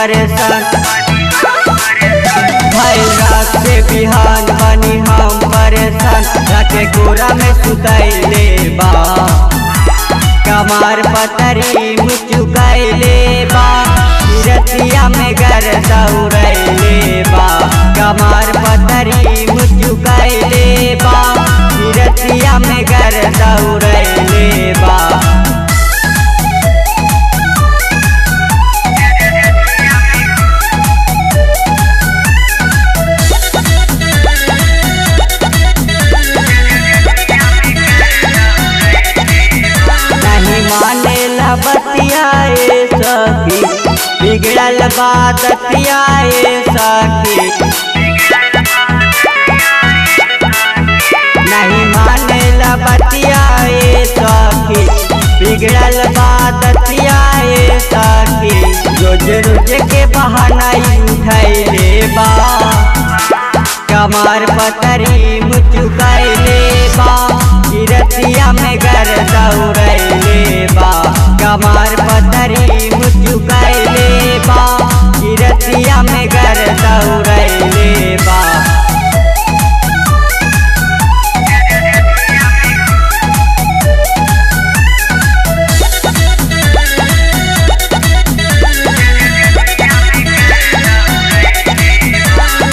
परेशान। भइल रात से बिहान बनी हम परेशान। राते कोरा में सुतैले बा कमार पतरी मुचुकैले बा। रतिया में घर दौड़ैले बा कमार पतरी मुचुकैले बा। रतिया में घर दौड़ैले बा। बतियाए सखी बिगड़ल बादतियाए सखी। नहीं मानेला बतियाए सखी बिगड़ल बादतियाए सखी। रोज रोज के बहाना उठैले बा कमार पतरी मुचुकैले बा। रतिया में घर दौड़ैले बा कमार पतरी मुचुकैले बा। रतिया में घर दौड़ैले बा।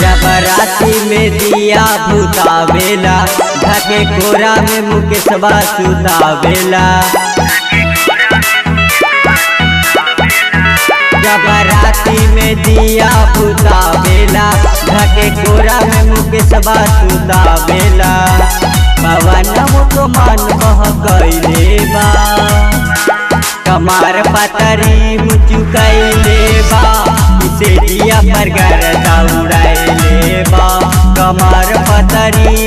जब राती में दिया भूतावेला ढके कोरा में मुकेशवा सुतावेला। जब राती में दिया भूतावेला ढके कोरा में मुकेशवा सुतावेला। पवन तो मन बहकैले बा कमार पतरी मुचुकैले बा। इसे दिया पर घर दौड़ैले बा कमार पतरी